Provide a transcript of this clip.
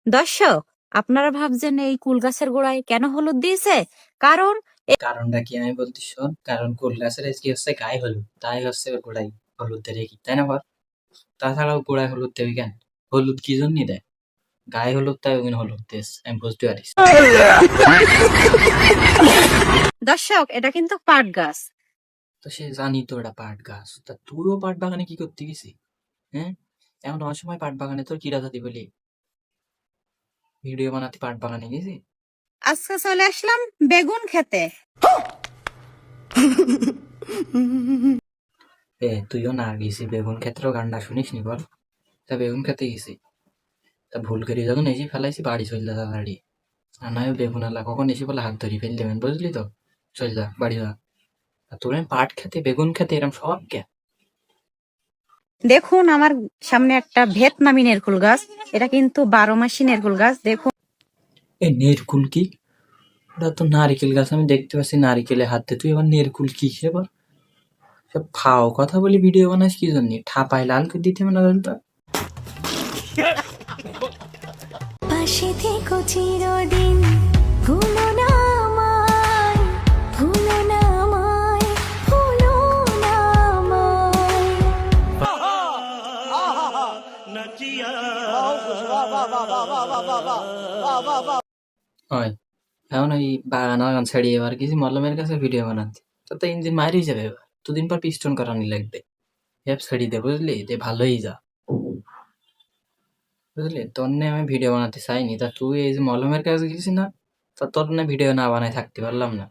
দর্শক, আপনারা ভাবছেন এই কুল গাছের গোড়ায় কেন হলুদ দিয়েছে? কারণ কারণটা কি আমি বলতে শোন, কারণ কুল গাছের কি হচ্ছে গায়ে হলুদ, তাই হচ্ছে ওর গোড়ায় হলুদ দেয় কি, তাই না বল? তাছাড়াও গোড়ায় হলুদ দেবে কেন? হলুদ কি জন্য দেয়? গায়ে হলুদ, তাই ওখানে হলুদ দিস, আমি বুঝতে পারিস। দর্শক, এটা কিন্তু পাট গাছ। তো সে জানি তো ওটা পাট গাছ, তা তুইও পাট বাগানে কি করতে গেছি? হ্যাঁ, এমন অসময় পাট বাগানে তোর কি রাজাতি বলি ভিডিও বানাতে পাট বাগানে গেছি? আজকে চলে আসলাম বেগুন খেতে। তুইও না গেছি বেগুন ক্ষেত্রেও গান্ডা শুনিস নি বল? তা বেগুন খেতে গেছি, তা ভুল করে যখন এসে ফেলাইছি বাড়ি চল যা তাড়াতাড়ি। আর নয় বেগুন আলা কখন এসে বলে হাত ধরি ফেল দেবেন, বুঝলি তো? চল যা বাড়ি যা। আর তোর আমি পাট খেতে বেগুন খেতে এরম সব কে? দেখুন আমার সামনে একটা ভিয়েতনামি নেরকুল গাছ। এটা কিন্তু 12 মাসি নেরকুল গাছ। দেখুন এই নেরকুল কি? ওটা তো নারিকেল গাছ, আমি দেখতে পাচ্ছি নারিকেলে হাতে, তুই এবার নেরকুল কি এবার? সব ফাও কথা বলি ভিডিও বানাস কি জন্য? ঠাপায় লাল করে দিতে হবে না তো। পাশে থেকো চিরদিন, ভুলো না আমায়, ভুলো না আমায়, ভুলো না আমায়। হয় এখন ওই বাগান বাগান ছাড়িয়ে এবার কিছু মলমের কাছে ভিডিও বানাতে, তো ইঞ্জিন মারি যাবে এবার, দুদিন পর পিস্টন করানি লাগবে। অ্যাপ ছাড়িয়ে দে, বুঝলি? যে ভালোই যা, বুঝলি? তোর নিয়ে আমি ভিডিও বানাতে চাইনি, তা তুই এই যে মলমের কাছে গেছিস না, তা তোর না ভিডিও না বানায় থাকতে পারলাম না।